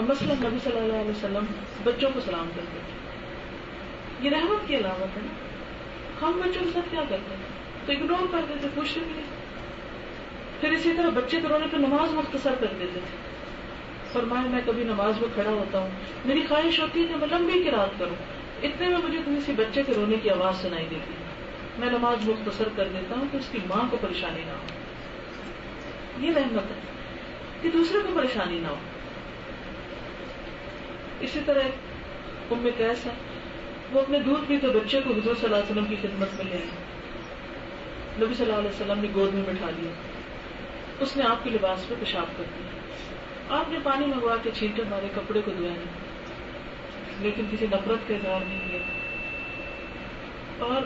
اب مثلا نبی صلی اللہ علیہ وسلم بچوں کو سلام کرتے تھے، یہ رحمت کی علامت ہے نا. ہم بچوں کے ساتھ کیا کرتے ہیں؟ تو اگنور کرتے تھے، پوچھتے بھی نہیں. پھر اسی طرح بچے کے رونے پہ نماز مختصر کر دیتے تھے. فرمایا میں کبھی نماز میں کھڑا ہوتا ہوں، میری خواہش ہوتی ہے کہ میں لمبی قرات کروں، اتنے میں مجھے کسی بچے کے رونے کی آواز سنائی دیتی ہے، میں نماز مختصر کر دیتا ہوں کہ اس کی ماں کو پریشانی نہ ہو. یہ رحمت ہے کہ دوسرے کو پریشانی نہ ہو. اسی طرح ام قیس ہے، وہ اپنے دودھ پیتے بچے کو حضور صلی اللہ علیہ وسلم کی خدمت میں لے آئی. نبی صلی اللہ علیہ وسلم نے گود میں بٹھا لیا، اس نے آپ کے لباس پہ پیشاب کر دیا. آپ نے پانی منگوا کے چھینٹے مارے، کپڑے کو دھویا نہیں، لیکن کسی نفرت کا اظہار نہیں کیا. اور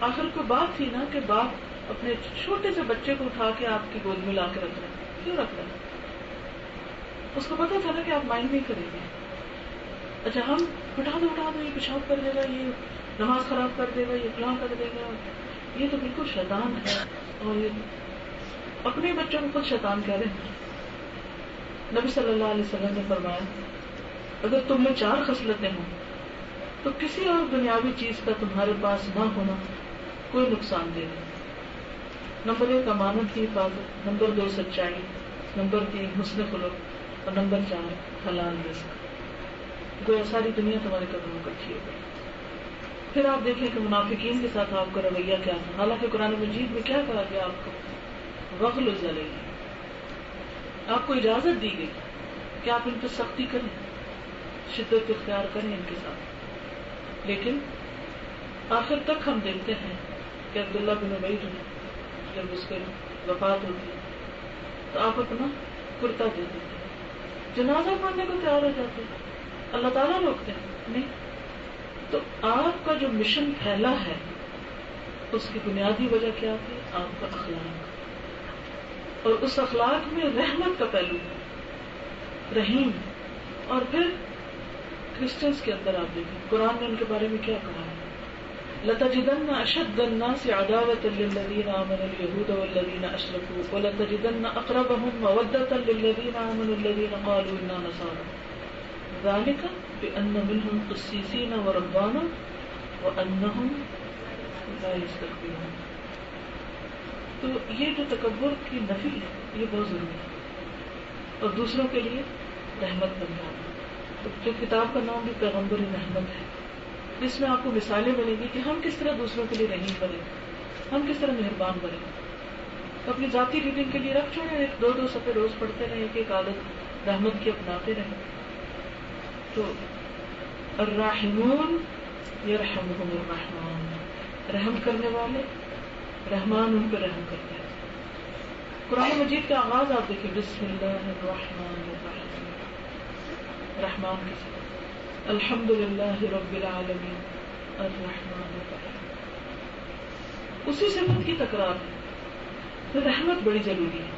آخر کو بات تھی نا کہ باپ اپنے چھوٹے سے بچے کو اٹھا کے آپ کی گود میں لا کے رکھ رہے ہیں. کیوں رکھ رہے ہیں؟ اس کو پتا تھا نا کہ آپ مائنڈ نہیں کریں گے. اچھا ہم اٹھا دو یہ پیشاب کر دے گا، یہ نماز خراب کر دے گا، یہ فلاں کر دے گا. یہ تو بالکل شیطان ہے، اور یہ اپنے بچوں کو خود شیطان کہہ رہے ہیں. نبی صلی اللہ علیہ وسلم نے فرمایا اگر تم میں 4 خصلتیں ہوں تو کسی اور دنیاوی چیز کا تمہارے پاس نہ ہونا کوئی نقصان دہ نہیں. نمبر 1 امانت کی حفاظت، نمبر 2 سچائی، نمبر 3 حسن خلق، اور نمبر 4 حلال رزق. گویا ساری دنیا تمہارے قدموں پر کھڑی ہو گئی. پھر آپ دیکھیں کہ منافقین کے ساتھ آپ کا رویہ کیا تھا. حالانکہ قرآن مجید میں کیا کہا گیا آپ کو؟ وغل ذلیل، آپ کو اجازت دی گئی کہ آپ ان پہ سختی کریں، شدت اختیار کریں ان کے ساتھ. لیکن آخر تک ہم دیکھتے ہیں کہ عبداللہ بن ابی جب اس کی وفات ہوتی ہے تو آپ اپنا کرتا دے دیتے ہیں، جنازہ پڑھنے کو تیار ہو جاتے ہیں. اللہ تعالیٰ روکتے ہیں نہیں. تو آپ کا جو مشن پھیلا ہے اس کی بنیادی وجہ کیا تھی؟ آپ کا اخلاق. اور اس اخلاق میں رحمت کا پہلو ہے، رحیم. اور پھر کرسچنس کے اندر آپ دیکھیں قرآن نے ان کے بارے میں کیا کہا ہے؟ لَتَجِدَنَّ أَشَدَّ النَّاسِ عَدَاوَةً لِلَّذِينَ آمَنُوا الْيَهُودَ وَالَّذِينَ أَشْرَكُوا وَلَتَجِدَنَّ أَقْرَبَهُم مَّوَدَّةً لِلَّذِينَ آمَنُوا الَّذِينَ قَالُوا إِنَّا نَصَارَىٰ ذَلِكَ بِأَنَّ مِنْهُمْ قِسِّيسِينَ وَرُهْبَانًا وَأَنَّهُمْ لَا يَسْتَكْبِرُونَ. تو یہ جو تکبر کی نفی ہے یہ بہت ضروری ہے، اور دوسروں کے لیے رحمت بن جانا. تو جو کتاب کا نام بھی پیغمبر رحمت ہے، جس میں آپ کو مثالیں ملیں گی کہ ہم کس طرح دوسروں کے لیے رحیم بنیں، ہم کس طرح مہربان بنیں. اپنی ذاتی ریڈنگ کے لیے رکھ چھوڑیں، 1-2 صفحے روز پڑھتے رہیں، ایک عادت رحمت کی اپناتے رہیں. تو الراحمون یرحمہم الرحمن، رحم کرنے والے رحمان ان پہ رحم کرتے ہیں. قرآن مجید کا آغاز آپ دیکھیں بسم اللہ الرحمن الرحیم، رحمان کے ساتھ. الحمد للہ رب العالمین الرحمن الرحیم، اسی صفت کی تکرار ہے. تو رحمت بڑی ضروری ہے.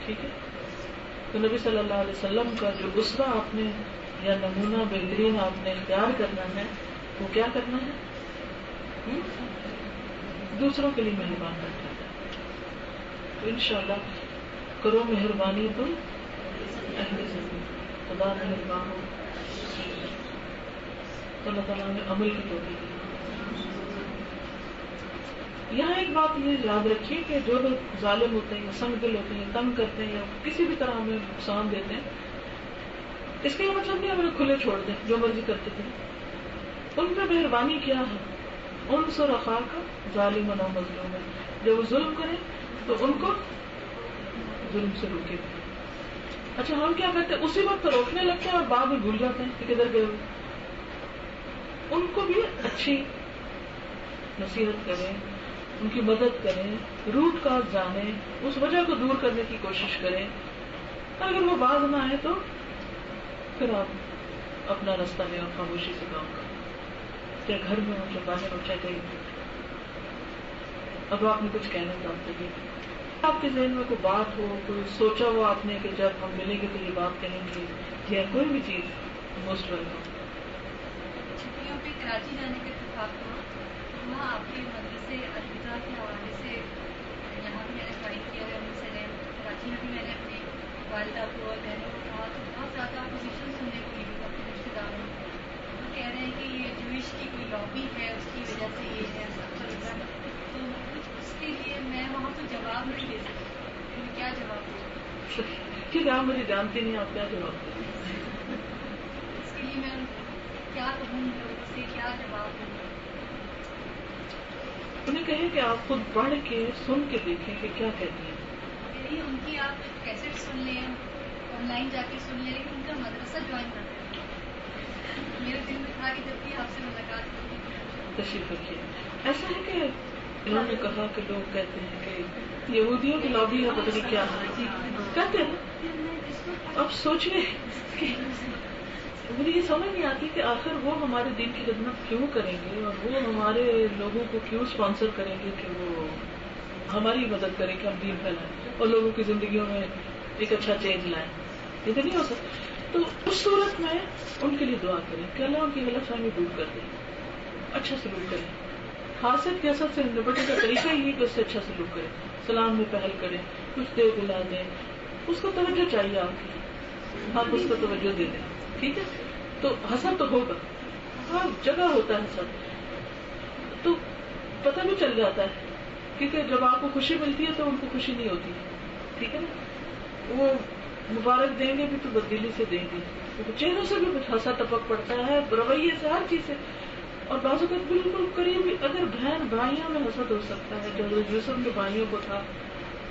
ٹھیک ہے. تو نبی صلی اللہ علیہ وسلم کا جو اسوہ آپ نے یا نمونہ بہترین آپ نے اختیار کرنا ہے وہ کیا کرنا ہے؟ دوسروں کے لیے مہربان بننا ہے. تو انشاءاللہ کرو مہربانی تم اہل زمین، خدا مہربان ہو. تو اللہ تعالیٰ نے عمل کی توفیق دی. یہاں ایک بات یہ یاد رکھیے کہ جو لوگ ظالم ہوتے ہیں یا سنگ دل ہوتے ہیں، تنگ کرتے ہیں یا کسی بھی طرح ہمیں نقصان دیتے ہیں، اس کا یہ مطلب نہیں ہمیں کھلے چھوڑ دیں جو مرضی کرتے تھے. ان پہ مہربانی کیا ہے؟ انصر اخاک ظالما او مظلوما، جب وہ ظلم کریں تو ان کو ظلم سے روکے. اچھا ہم کیا کرتے ہیں؟ اسی وقت روکنے لگتے ہیں اور بعد میں بھول جاتے ہیں کہ کدھر گئے. ان کو بھی اچھی نصیحت کریں، ان کی مدد کریں، روٹ کاز جانیں، اس وجہ کو دور کرنے کی کوشش کریں. اگر وہ باز نہ آئے تو پھر آپ اپنا راستہ لیں اور خاموشی سے کام کریں، چاہے گھر میں ہو، چاہے باہر ہو، چاہے کہیں. اب آپ نے کچھ کہنا چاہتے ہیں، آپ کے ذہن میں کوئی بات ہو، کوئی سوچا ہو آپ نے کہ جب ہم ملیں گے تو یہ بات کہیں گے، یا کوئی بھی چیز، موسٹ ویلکم. چھٹیوں پہ کراچی جانے کا اتفاق ہوا، وہاں آپ کے مدرسے الوداع کے حوالے سے یہاں بھی میں نے پڑھائی کیا ہے، کراچی میں بھی میں نے اپنی والدہ کو اور بہنوں کو کہا تو بہت زیادہ خوشی لابی ہے اس کی وجہ سے یہ ہے سب چلتا ہے، تو اس کے لیے میں وہاں پہ جواب نہیں دے سکتی، میں کیا جواب دوں؟ ٹھیک ہے، آپ مجھے جانتے نہیں، آپ کیا جواب دیں؟ اس کے لیے میں کیا کہوں لوگوں سے، کیا جواب دوں؟ انہیں کہیں کہ آپ خود پڑھ کے سن کے دیکھیں کہ کیا کہتی ہیں. یعنی ان کی آپ کیسٹ سن لیں، آن لائن جا کے سن لیں، لیکن ان کا مدرسہ جوائن کر دیں. میرے دل میں تھا کہ جب بھی آپ سے ملاقات ہوگی تشریف رکھیے. ایسا ہے کہ انہوں نے کہا کہ لوگ کہتے ہیں کہ یہودیوں کی لابی ہے، پتہ نہیں کیا کہتے ہیں. اب سوچیے کہ مجھے یہ سمجھ نہیں آتی کہ آخر وہ ہمارے دین کی خدمت کیوں کریں گے، اور وہ ہمارے لوگوں کو کیوں اسپانسر کریں گے کہ وہ ہماری مدد کریں کہ ہم دین پھیلائیں اور لوگوں کی زندگیوں میں ایک اچھا چینج لائیں. یہ تو نہیں ہو سکتا. تو اس صورت میں ان کے لیے دعا کریں کہ اللہ ان کی غلط فہمی دور کر دے، اچھا سلوک کریں. حاسد کی اثر سے نپٹنے کا طریقہ یہ ہے کہ اس سے اچھا سلوک کریں، سلام میں پہل کریں، کچھ دے دلا دیں. اس کو توجہ چاہیے آپ کی، آپ اس کو توجہ دے دیں. ٹھیک ہے، تو حسد تو ہوگا، ہر جگہ ہوتا ہے حسد. تو پتہ بھی چل جاتا ہے، کیونکہ جب آپ کو خوشی ملتی ہے تو ان کو خوشی نہیں ہوتی. ٹھیک ہے نا، وہ مبارک دیں گے بھی تو بددلی سے دیں گے، چہروں سے بھی حسد ٹپک پڑتا ہے، رویے سے، ہر چیز سے. اور بعض اوقات بالکل قریبی اگر بہن بھائیوں میں حسد ہو سکتا ہے، جو یوسف کے بھائیوں کو تھا،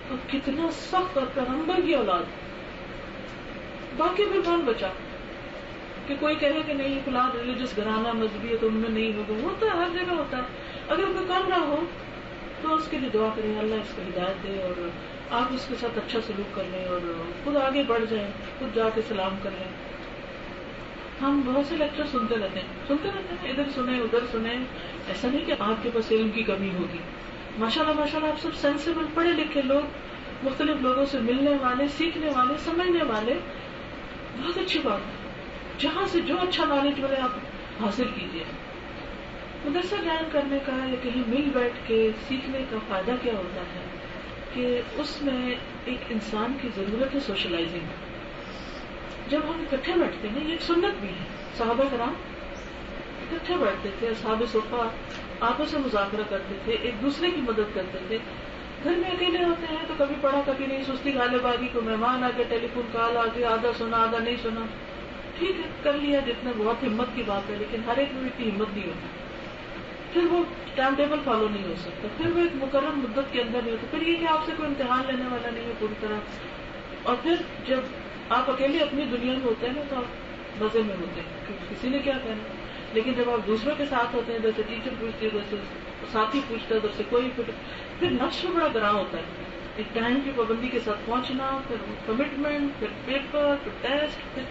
تو کتنا سخت اور پیغمبر کی اولاد. باقی بھی کون بچا کہ کوئی کہے کہ نہیں فلاں ریلیجس گھرانہ مذہبی ہے تو ان میں نہیں ہوگا. ہوتا ہے، ہر جگہ ہوتا ہے. اگر کوئی کم نہ ہو تو اس کے لیے دعا کریں اللہ اس کو ہدایت دے، اور آپ اس کے ساتھ اچھا سلوک کر لیں اور خود آگے بڑھ جائیں، خود جا کے سلام کر لیں. ہم بہت سے لیکچر سنتے رہتے ہیں، ادھر سنیں ادھر سنیں. ایسا نہیں کہ آپ کے پاس علم کی کمی ہوگی. ماشاءاللہ آپ سب سینسیبل پڑھے لکھے لوگ، مختلف لوگوں سے ملنے والے، سیکھنے والے، سمجھنے والے. بہت اچھی بات ہے، جہاں سے جو اچھا نالج ملے آپ حاصل کیجیے. مدرسہ جوائن کرنے کا یا کہیں مل بیٹھ کے سیکھنے کا فائدہ کیا ہوتا ہے کہ اس میں ایک انسان کی ضرورت ہے سوشلائزنگ. جب ہم اکٹھے بیٹھتے ہیں، یہ ایک سنت بھی ہے، صحابہ کرام اکٹھے بیٹھتے تھے، اصحاب صفہ آپس میں مذاکرہ کرتے تھے، ایک دوسرے کی مدد کرتے تھے. گھر میں اکیلے ہوتے ہیں تو کبھی پڑھا کبھی نہیں، سستی غالب آ گئی، کوئی مہمان آ گیا، ٹیلی فون کال آ گیا، آدھا سنا آدھا نہیں سنا، ٹھیک ہے کر لیا جتنا، بہت ہمت کی بات ہے، لیکن ہر ایک میں اتنی ہمت نہیں ہوتی. پھر وہ ٹائم ٹیبل فالو نہیں ہو سکتا، پھر وہ ایک مقرر مدت کے اندر نہیں ہوتا. پھر یہ کہ آپ سے کوئی امتحان لینے والا نہیں ہے پوری طرح. اور پھر جب آپ اکیلے اپنی دنیا میں ہوتے ہیں نا تو آپ مزے میں ہوتے ہیں کہ کسی نے کیا کہنا. لیکن جب آپ دوسروں کے ساتھ ہوتے ہیں، جیسے ٹیچر پوچھتی ہے، جیسے ساتھی پوچھتا ہے، جیسے کوئی پھر نفس میں بڑا گراں ہوتا ہے. ایک ٹائم کی پابندی کے ساتھ پہنچنا، پھر کمٹمنٹ، پھر پیپر، پھر ٹیسٹ، پھر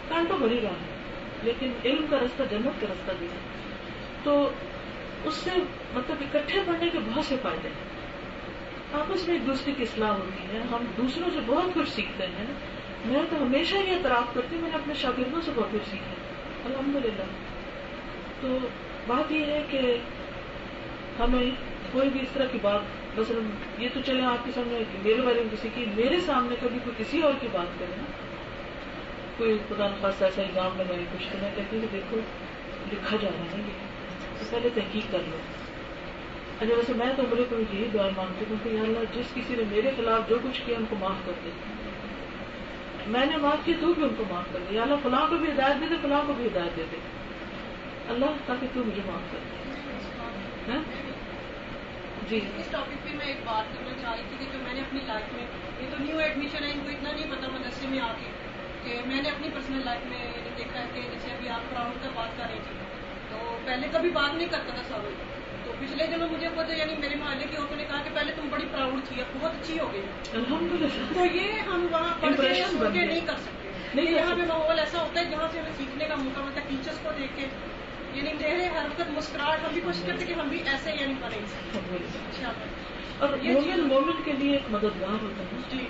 کانٹوں بھری رہا ہے. لیکن علم کا رستہ جنت کا رستہ بھی ہے. تو اس سے مطلب اکٹھے پڑھنے کے بہت سے فائدے ہیں. آپس میں ایک دوسرے کی اصلاح ہوتی ہے، ہم دوسروں سے بہت کچھ سیکھتے ہیں. میں تو ہمیشہ یہ اعتراف کرتی ہوں، میں نے اپنے شاگردوں سے بہت کچھ سیکھا الحمدللہ. تو بات یہ ہے کہ ہمیں کوئی بھی اس طرح کی بات، مثلا یہ تو چلے آپ کے سامنے میرے بارے میں کسی کی، میرے سامنے کبھی کوئی کسی اور کی بات کرے نا، کوئی خدا نخواستہ ایسا الزام لگائے کچھ، تو میں کہتی ہوں کہ دیکھو لکھا جا رہا ہے نا، تو پہلے تحقیق کر لو. اچھا ویسے میں تو عمرے کو یہی دعا مانگتی ہوں کہ یا اللہ جس کسی نے میرے خلاف جو کچھ کیا ان کو معاف کر دے، میں نے معاف کی تو بھی ان کو معاف کر دے. یا اللہ فلاں کو بھی ہدایت دے دے، فلاں کو بھی ہدایت دے دے اللہ، تاکہ تو مجھے معاف کر دے. جی اس ٹاپک پہ میں ایک بات کرنا چاہ رہی تھی کہ جو میں نے اپنی لائف میں، یہ تو نیو ایڈمیشن ہے، ان کو اتنا نہیں پتا مدرسے میں آ کے، کہ میں نے اپنی پرسنل لائف میں دیکھا ہے کہ جیسے ابھی آپ پراؤڈ کا بات کر رہی تھی، تو پہلے کبھی بات نہیں کرتا تھا سب. تو پچھلے دنوں مجھے خود یعنی میرے محلے کی عورتوں نے کہا کہ پہلے تم بڑی پراؤڈ تھی، اب بہت اچھی ہو گئی. الحمدللہ. تو یہ ہم وہاں پڑھ کے سن کے نہیں کر سکتے. یہاں پہ ماحول ایسا ہوتا ہے جہاں سے ہمیں سیکھنے کا موقع ملتا ہے، ٹیچرس کو دیکھ کے یعنی چہرے ہر وقت مسکراہٹ، ہم بھی کوشش کرتے کہ ہم بھی ایسے یعنی بنیں. اور مومن کے لیے ایک مددگار ہوتا ہے جی.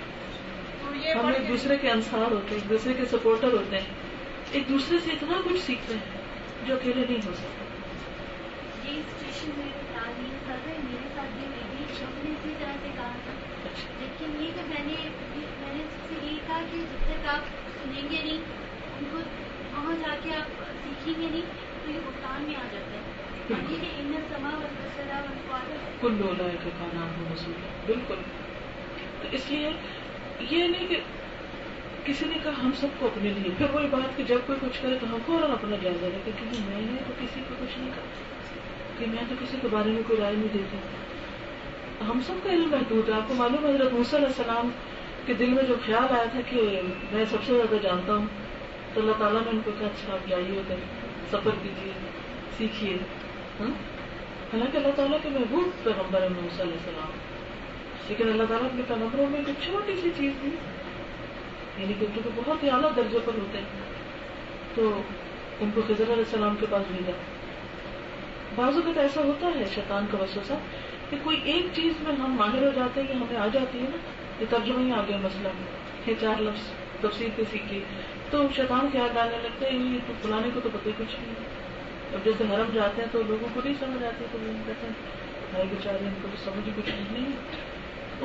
ہم ایک دوسرے کے انصار ہوتے ہیں، ایک دوسرے کے سپورٹر ہوتے ہیں، ایک دوسرے سے اتنا کچھ سیکھتے ہیں جو اکیلے نہیں ہو سکتے. یہ سچویشن میں تعلیم کر رہے میرے ساتھ بھی میں بھی شوق نے اسی طرح سے کہا تھا، لیکن یہ کہ میں نے سے یہی کہا کہ جب تک آپ سنیں گے نہیں، ان کو وہاں جا کے آپ سیکھیں گے نہیں، تو یہ بہتان میں آ جاتا ہے. کل اولئک کان عنہ مسئولا. بالکل. تو اس لیے یہ نہیں کہ کسی نے کہا ہم سب کو اپنے لیے، پھر وہی بات کہ جب کوئی کچھ کرے تو ہم فوراً اپنا جائزہ لیتے کہ میں نے تو کسی کو کچھ نہیں کہا، کہ میں تو کسی کے بارے میں کوئی رائے نہیں دیتی. ہم سب کا علم محدود ہے. آپ کو معلوم ہے حضرت موسیٰ علیہ السلام کے دل میں جو خیال آیا تھا کہ میں سب سے زیادہ جانتا ہوں، تو اللہ تعالیٰ نے ان کو کہا اچھا آپ جائیے ادھر سفر کیجیے، سیکھیے. حالانکہ اللہ تعالیٰ کے محبوب پیغمبر ہے موسیٰ علیہ السلام، لیکن اللہ تعالیٰ اپنے پیغمبروں میں ایک چھوٹی سی چیز دی، یعنی کہ جو بہت ہی اعلیٰ درجے پر ہوتے ہیں، تو ان کو خضر علیہ السلام کے پاس بھیجا. بعض اوقات ایسا ہوتا ہے شیطان کا وسوسہ کہ کوئی ایک چیز میں ہم ماہر ہو جاتے ہیں، یہ ہمیں آ جاتی ہے نا، یہ ترجمہ ہی آ گیا مسئلہ، یہ 4 لفظ تفسیر کے سیکھے، تو شیطان خیال ڈالنے لگتے ہیں یہ تو فلانے کو تو پتہ ہی کچھ نہیں. اب جیسے حرم جاتے ہیں تو لوگوں کو نہیں سمجھ آتی، تو وہ کہتے ہیں بھائی بیچارے ان کو تو سمجھ ہی کچھ نہیں.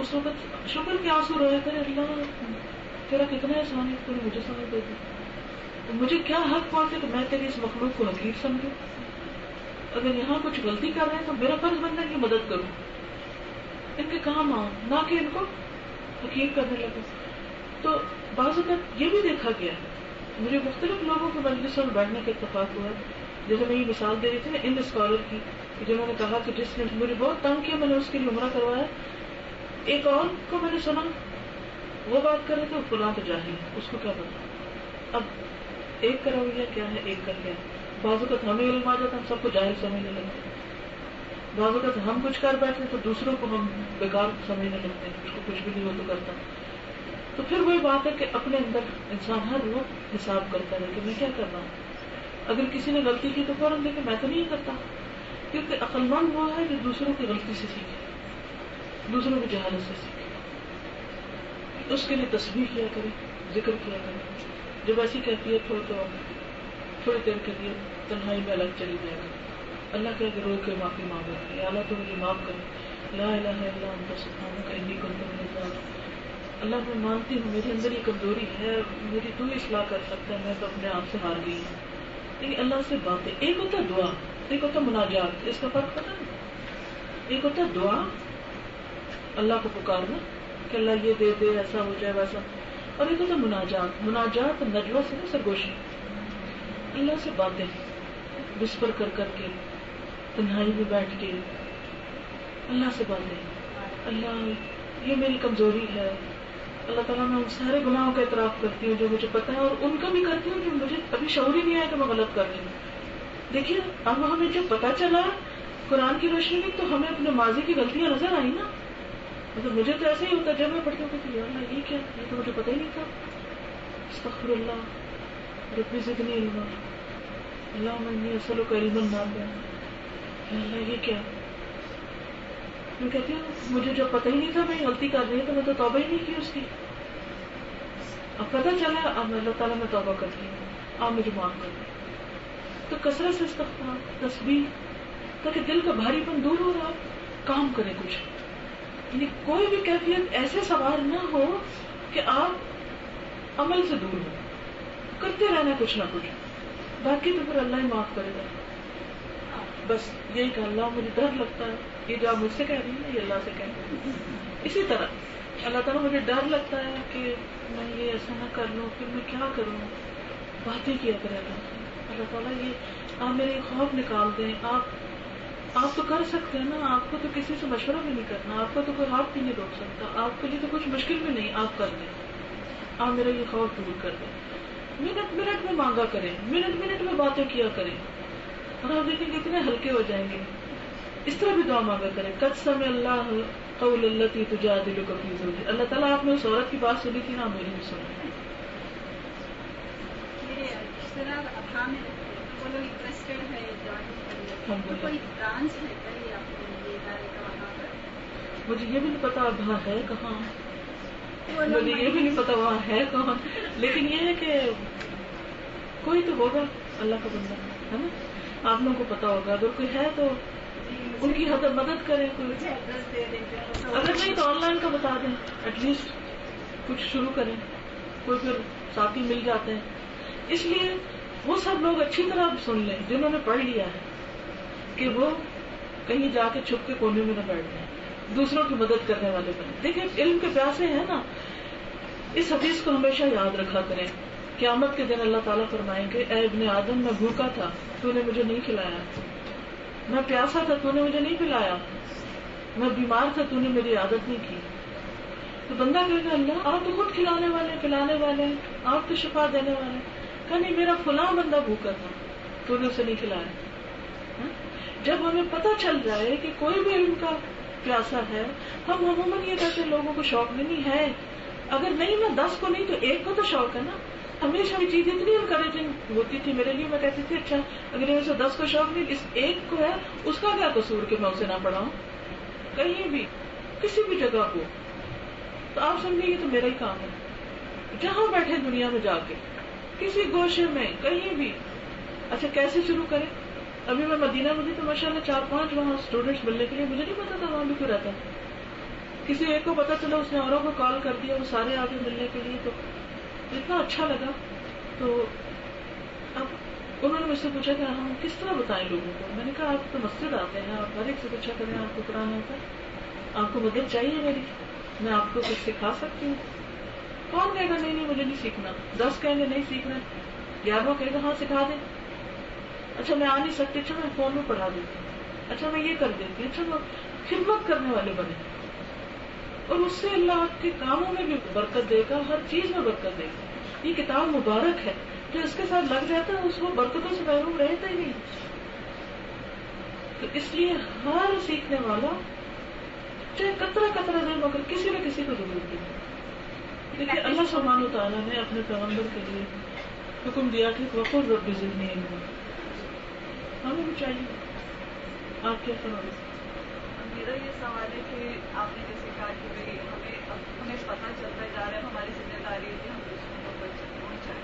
اس وقت شکر کے آنسو رویا کرے، اللہ تیرا کتنا احسان ہے تو نے مجھے سمجھ دے دی. مجھے کیا حق پہنچے کہ میں تیری اس مخلوق کو حقیر سمجھوں؟ اگر یہاں کچھ غلطی کر رہے ہیں تو میرا فرض بنتا ہے کہ مدد کروں، ان کے کام آؤں، نہ کہ ان کو حقیر کرنے لگوں. تو بعض اوقات یہ بھی دیکھا گیا ہے، مجھے مختلف لوگوں کے مجلسوں میں بیٹھنے کا اتفاق ہوا. جیسے میں یہ مثال دے رہی تھی نا ان اسکالر کی، جنہوں نے کہا کہ جس نے مجھے بہت تنگ کیا میں نے اس کے لیے عمرہ کروایا. ایک اور کو میں نے سنا وہ بات کر رہے تھے فلاں تو جاہل ہے، اس کو کیا پتا. اب ایک کا رویہ کیا ہے، ایک کا کیا ہے. بعض اوقات ہمیں علم آ جاتا ہے ہم سب کو جاہل سمجھنے لگتے ہیں، بعض اوقات ہم کچھ کر بیٹھتے تو دوسروں کو ہم بیکار سمجھنے لگتے ہیں، اس کو کچھ بھی نہیں ہو تو کرتا. تو پھر وہی بات ہے کہ اپنے اندر انسان ہر وقت حساب کرتا ہے کہ میں کیا کر رہا ہوں. اگر کسی نے غلطی کی تو فوراً دیکھے میں تو نہیں کرتا، کیونکہ عقل مند وہ ہے جو دوسروں کی غلطی سے سیکھے، دوسروں کی جہالت سے سیکھے. اس کے لیے تسبیح کیا کرے، ذکر کیا کرے. جب ایسی کیفیت ہو تو تھوڑی دیر کے لیے تنہائی میں الگ چلی جائے گا، اللہ کے رو کے معافی مانگے، یا اللہ تو مجھے معاف کرے، لا الہ الا انت سبحانک انی کنت من الظالمین. اللہ میں مانتی ہوں میرے اندر یہ کمزوری ہے، میری تو اصلاح کر سکتا ہے، میں تو اپنے آپ سے ہار گئی ہوں. لیکن اللہ سے باتیں، ایک ہوتا ہے دعا، ایک ہوتا ہے مناجات. اس کا فرق پتہ ہے؟ ایک ہوتا ہے دعا، اللہ کو پکارنا کہ اللہ یہ دے دے، ایسا ہو جائے ویسا، اور ایک ہوتا ہے مناجات. مناجات نجوہ سے نا سرگوشی، اللہ سے باتیں وسپر کر کر کے تنہائی میں بیٹھ کے اللہ سے باتیں. اللہ یہ میری کمزوری ہے، اللہ تعالیٰ میں ان سارے گناہوں کا اعتراف کرتی ہوں جو مجھے پتا ہے، اور ان کا بھی کرتی ہوں جو مجھے ابھی شعور ہی نہیں آیا کہ میں غلط کر رہی ہوں. دیکھیے اب ہمیں جب پتا چلا قرآن کی روشنی میں تو ہمیں اپنے ماضی کی غلطیاں نظر آئی نا. مطلب مجھے تو ایسا ہی ہوتا جب میں پڑھتی ہوں کہ اللہ یہ کیا، یہ تو مجھے پتہ ہی نہیں تھا. استغفر اللہ رب زدنی علما، اللہم انی اسألک علما نافعا. اللہ یہ کیا، میں کہتی ہوں مجھے جب پتہ ہی نہیں تھا میں غلطی کر رہی ہوں تو میں تو توبہ ہی نہیں کی اس کی. اب پتہ چلا، اب اللہ تعالیٰ میں توبہ کرتی ہوں، آپ مجھے معاف کر دیں. تو کثرت سے استغفار، تسبیح، تاکہ دل کا بھاری پن دور ہو رہا، کام کریں کچھ. یعنی کوئی بھی کیفیت ایسے سوار نہ ہو کہ آپ عمل سے دور ہو، کرتے رہنا کچھ نہ کچھ، باقی تو پھر اللہ ہی معاف کرے گا. بس یہی کہ اللہ مجھے ڈر لگتا ہے، یہ جو آپ مجھ سے کہہ رہی ہیں یہ اللہ سے کہہ رہی ہیں. اسی طرح اللہ تعالیٰ مجھے ڈر لگتا ہے کہ میں یہ ایسا نہ کر لوں، پھر میں کیا کروں. باتیں کیا کرے اللہ تعالیٰ، یہ آپ میرے خوف نکال دیں. آپ تو کر سکتے ہیں نا، آپ کو تو کسی سے مشورہ بھی نہیں کرنا، آپ کو تو کوئی ہاتھ بھی نہیں روک سکتا، آپ کے لیے تو کچھ مشکل بھی نہیں، آپ کر دیں. آپ میرا یہ خوف دور کر دیں. منٹ منٹ میں مانگا کریں، منٹ منٹ میں باتیں کیا کریں، اور آپ دیکھیں کتنے ہلکے ہو جائیں گے. اس طرح بھی دعا مانگا کریں. قد سمع اللہ قول التی تجادلک فی زوجہا. اللہ تعالیٰ آپ نے اس عورت کی بات سنی تھی نا، میری بھی سنی. میرے اشتراک افہام میں وہ لوگ انٹرسٹڈ ہے جوائن کرنے، کوئی برانچ ہے کہیں آپ کو یہ ادارے کا وہاں پر؟ مجھے یہ بھی نہیں پتا وہاں ہے کہاں، مجھے یہ بھی نہیں پتا وہاں ہے کہاں، لیکن یہ ہے کہ کوئی تو ہوگا اللہ کا بندہ ہے نا، آپ لوگوں کو پتا ہوگا. اگر کوئی ہے تو ان کی مدد کریں. کوئی اگر نہیں تو آن لائن کا بتا دیں، ایٹ لیسٹ کچھ شروع کریں. کوئی پھر ساتھی مل جاتے ہیں. اس لیے وہ سب لوگ اچھی طرح سن لیں جنہوں نے پڑھ لیا ہے، کہ وہ کہیں جا کے چھپ کے کونے میں نہ بیٹھ جائیں, دوسروں کی مدد کرنے والے بنے. دیکھیں علم کے پیاسے ہیں نا, اس حدیث کو ہمیشہ یاد رکھا کریں. قیامت کے دن اللہ تعالیٰ فرمائیں گے اے ابن آدم میں بھوکا تھا تو نے مجھے نہیں کھلایا, میں پیاسا تھا تو نے مجھے نہیں پلایا, میں بیمار تھا تو نے میری عادت نہیں کی. تو بندہ کہے گا اللہ آپ تو خود کھلانے والے پلانے والے ہیں, آپ تو شفا دینے والے ہیں. کہ نہیں میرا فلاں بندہ بھوکا تھا تو نے اسے نہیں کھلایا. جب ہمیں پتہ چل جائے کہ کوئی بھی علم کا پیاسا ہے, ہم عموماً یہ کہتے ہیں لوگوں کو شوق نہیں ہے, اگر نہیں نا 10 کو نہیں تو 1 کو تو شوق ہے نا. ہمیشہ یہ چیز اتنی انکریجنگ ہوتی تھی میرے لیے, میں کہتی تھی اچھا اگر اسے 10 کو شوق نہیں, اس 1 کو ہے, اس کا کیا قصور کہ میں اسے نہ پڑھاؤں کہیں بھی کسی بھی جگہ کو. تو آپ سمجھیں یہ تو میرا ہی کام ہے, جہاں بیٹھے دنیا میں جا کے کسی گوشے میں کہیں بھی. اچھا کیسے شروع کریں؟ ابھی میں مدینہ میں تھی تو ماشاءاللہ 4-5 وہاں اسٹوڈینٹس ملنے کے لیے, مجھے نہیں پتا تھا وہاں بھی کوئی رہتا. کسی ایک کو پتا چلا, اس نے اوروں کو کال کر دیا, وہ سارے آگے ملنے کے لیے. تو اتنا اچھا لگا. تو اب انہوں نے مجھ سے پوچھا کہ ہم کس طرح بتائیں لوگوں کو. میں نے کہا آپ تو مسجد آتے ہیں, آپ ہر ایک سے پوچھا کریں آپ کو قرآن آتا ہے, آپ کو مدد چاہیے میری, میں آپ کو کچھ سکھا سکتی ہوں. کون کہے گا نہیں نہیں مجھے نہیں سیکھنا, 10 کہیں گے نہیں سیکھنا, 11واں کہے گا ہاں سکھا دیں. اچھا میں آ نہیں سکتی, اچھا میں فون میں پڑھا دیتی ہوں, اچھا میں یہ کر دیتی ہوں. اچھا وہ خدمت کرنے والے بنے, اور اس سے اللہ آپ کے کاموں میں بھی برکت دے گا, ہر چیز میں برکت دے گا. یہ کتاب مبارک ہے, جو اس کے ساتھ لگ جاتا ہے اس کو برکتوں سے محروم رہتا ہی نہیں. تو اس لیے ہر سیکھنے والا چاہے قطرہ قطرہ دے مگر کسی نہ کسی کو ضرورت دے. دیکھیے اللہ سبحانہ و تعالیٰ نے اپنے پیغمبر کے لیے حکم دیا کہ وقل رب زدنی علما, ہمیں بھی چاہیے. آپ کیا فرمائیں؟ میرا یہ سوال ہے کہ آپ نے جیسے کہا کہ ہمیں پتہ چلتا جا رہا ہے, ہماری ذمہ داری ہے کہ ہم دوسروں کو پہنچائیں.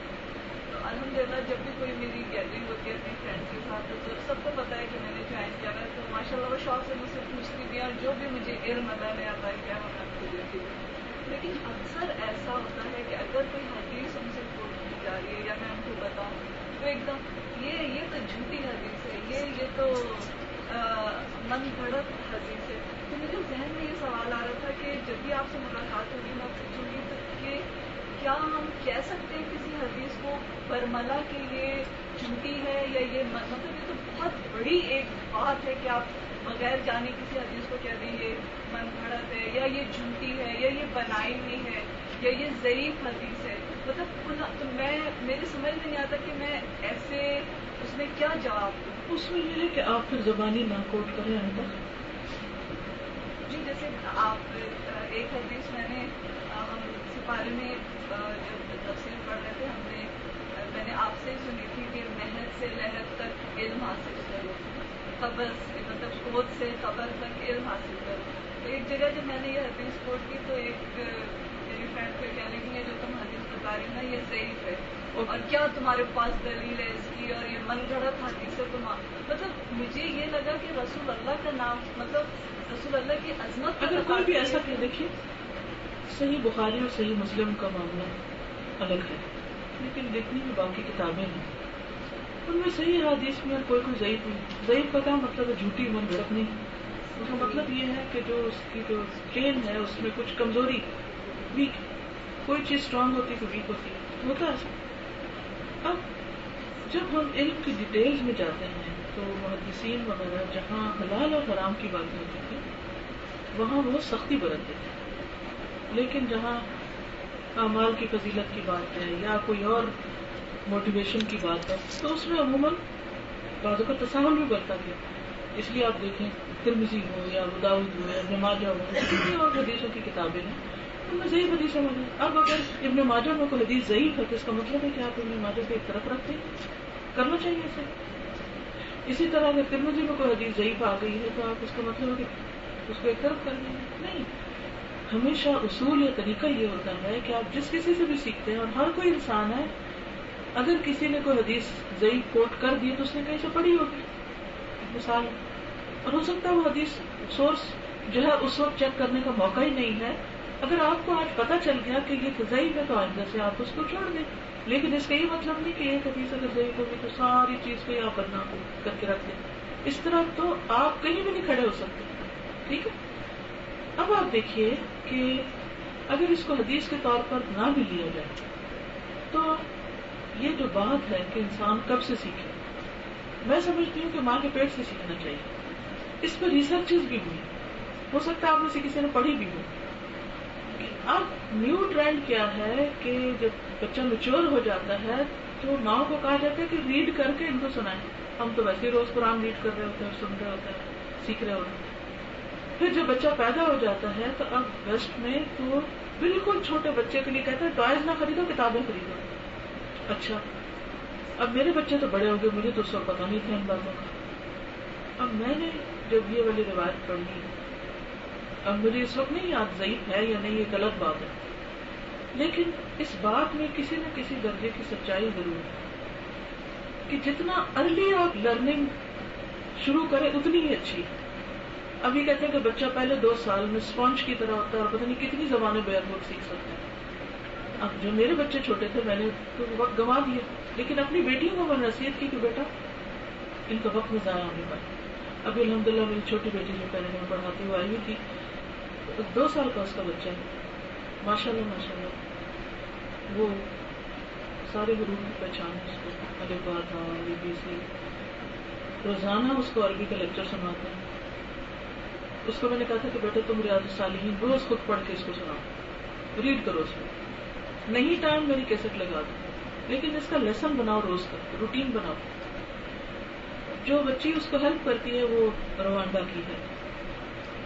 تو الحمدللہ جب بھی کوئی میری گیدرنگ ہوتی ہے اپنی فرینڈ کے ساتھ تو سب کو پتا ہے کہ میں نے جوائن کیا ہے, تو ماشاء اللہ وہ شوق سے مجھ سے پوچھتی بھی, اور جو بھی مجھے علم اللہ نے عطا کیا ہے میں کو دیتی ہوں. لیکن اکثر ایسا ہوتا ہے کہ اگر کوئی حدیث ان سے کوٹ کی جا رہی ہے یا میں ان کو بتاؤں تو ایک دم یہ تو جھوٹی حدیث ہے, یہ تو من گھڑت حدیث ہے. تو میرے ذہن میں یہ سوال آ رہا تھا کہ جب بھی آپ سے ملاقات ہوگی میں پوچھوں گی تو کہ کیا ہم کہہ سکتے ہیں کسی حدیث کو برملا کہ یہ جھوٹی ہے, یا یہ مطلب یہ تو بہت بڑی ایک بات ہے کہ آپ بغیر جانے کسی حدیث کو کہہ دیں یہ من گھڑت ہے, یا یہ جھوٹی ہے, یا یہ بنائی ہوئی ہے, یا یہ ضعیف حدیث ہے. مطلب تو میرے سمجھ میں نہیں آتا کہ میں ایسے اس میں کیا جواب دوں. اس میں یہ ہے کہ آپ پھر زبانی نہ کوٹ کریں آئندہ. جی جیسے آپ ایک حدیث ہم سپارے میں جب تفسیر پڑھ رہے تھے میں نے آپ سے سنی تھی کہ محنت سے لہر تک علم حاصل کرو, قبر مطلب کوت سے قبر تک علم حاصل کرو. تو ایک جگہ جب میں نے یہ حدیث کوٹ کی تو ایک میری فرینڈ کو کہنے کی ہے جو تم حدیث بتا رہی نا یہ ضعیف ہے, اور کیا تمہارے پاس دلیل ہے اس کی, اور یہ من گھڑت حدیث ہے مطلب مجھے یہ لگا کہ رسول اللہ کا نام مطلب رسول اللہ کی عظمت. اگر کوئی بھی ایسا کہ دیکھیے صحیح بخاری اور صحیح مسلم کا معاملہ الگ ہے, لیکن جتنی بھی باقی کتابیں ہیں ان میں صحیح حدیث میں کوئی ضعیف نہیں. ضعیف کا کیا مطلب ہے؟ جھوٹی من گھڑت نہیں. اس کا مطلب یہ ہے کہ جو اس کی جو چین ہے اس میں کچھ کمزوری, ویک, کوئی چیز اسٹرانگ ہوتی ہے, ویک ہوتی ہے, ہوتا ہے. اب جب ہم علم کی ڈیٹیلز میں جاتے ہیں تو محدثین وغیرہ جہاں حلال اور حرام کی باتیں ہوتی تھی وہاں بہت سختی برتتے تھے, لیکن جہاں اعمال کی فضیلت کی بات ہے یا کوئی اور موٹیویشن کی بات ہے تو اس میں عموماً بعضوں کا تساہل بھی بڑھتا گیا. اس لیے آپ دیکھیں ترمذی ہو یا ابو داؤد ہو یا ابن ماجہ ہو, جتنی اور حدیثوں کی کتابیں ہیں ان میں ضعیف حدیثیں موجود. اب اگر ابن ماجہ میں کوئی حدیث ضعیف ہے تو اس کا مطلب ہے کہ آپ ابن ماجہ کو ایک طرف رکھتے کرنا چاہیے اسے. اسی طرح اگر ترمذی میں کوئی حدیث ضعیف آ گئی ہے تو آپ اس کا مطلب ہے کہ اس کو ایک طرف کر دیں. نہیں, ہمیشہ اصول یا طریقہ یہ ہوتا ہے کہ آپ جس کسی سے بھی سیکھتے ہیں, اور ہر کوئی انسان ہے, اگر کسی نے کوئی حدیث ضعیف کوٹ کر دی تو اس نے کہیں سے پڑھی ہوگی مثال, اور ہو سکتا ہے وہ حدیث سورس جو ہے اس وقت چیک کرنے کا موقع ہی نہیں ہے. اگر آپ کو آج پتہ چل گیا کہ یہ ضعیف ہے تو آئندہ سے آپ اس کو چھوڑ دیں, لیکن اس کا یہ مطلب نہیں کہ ایک حدیث اگر ضعیف ہوگی تو ساری چیز کو آپ بدنام کر کے رکھ دیں. اس طرح تو آپ کہیں بھی نہیں کھڑے ہو سکتے. ٹھیک ہے. اب آپ دیکھیے کہ اگر اس کو حدیث کے طور پر نہ بھی لیا جائے تو یہ جو بات ہے کہ انسان کب سے سیکھے، میں سمجھتی ہوں کہ ماں کے پیٹ سے سیکھنا چاہیے. اس پر ریسرچز بھی ہوئی، ہو سکتا ہے آپ میں سے کسی نے پڑھی بھی ہو. اب نیو ٹرینڈ کیا ہے کہ جب بچہ میچور ہو جاتا ہے تو ماں کو کہا جاتا ہے کہ ریڈ کر کے ان کو سنائیں. ہم تو ویسے ہی روز قرآن ریڈ کر رہے ہوتے ہیں، سن رہے ہوتے ہیں، سیکھ رہے ہوتے ہیں. پھر جب بچہ پیدا ہو جاتا ہے تو اب ویسٹ میں تو بالکل چھوٹے بچے کے لیے کہتے ہیں ٹوائز نہ خریدو، کتابیں خریدو. اچھا اب میرے بچے تو بڑے ہو گئے، مجھے تو اس وقت پتا نہیں تھا ان باتوں کا. اب میں نے جب یہ والی روایت پڑھی، اب مجھے اس وقت نہیں یاد ضعیف ہے یا نہیں، یہ غلط بات ہے، لیکن اس بات میں کسی نہ کسی درجے کی سچائی ضرور ہے کہ جتنا ارلی آپ لرننگ شروع کریں اتنی ہی اچھی ہے. ابھی کہتے ہیں کہ بچہ پہلے 2 سال میں اسپونج کی طرح ہوتا ہے اور پتہ نہیں کتنی زبانیں بیک وقت سیکھ سکتا ہے. اب جو میرے بچے چھوٹے تھے میں نے تو وقت گنوا دیا، لیکن اپنی بیٹیوں کو میں نے نصیحت کی کہ بیٹا ان کا وقت میں ضائع ہونے پائے. ابھی الحمدللہ میری چھوٹی بیٹی جو پہلے میں پڑھاتی ہوئی آئی ہوئی تھی، 2 سال کا اس کا بچہ ہے، ماشاءاللہ ماشاءاللہ وہ سارے حروف کی پہچان ہے. اس کو الف با تا A B C، روزانہ اس کو عربی کا لیکچر سناتے ہیں. اس کو میں نے کہا تھا کہ بیٹا تم ریاض الصالحین روز خود پڑھ کے اس کو سناؤ، ریڈ کرو اس میں، نہیں ٹائم میری کیسٹ لگا دو، لیکن اس کا لیسن بناؤ، روز کا روٹین بناؤ. جو بچی اس کو ہیلپ کرتی ہے وہ روانڈا کی ہے،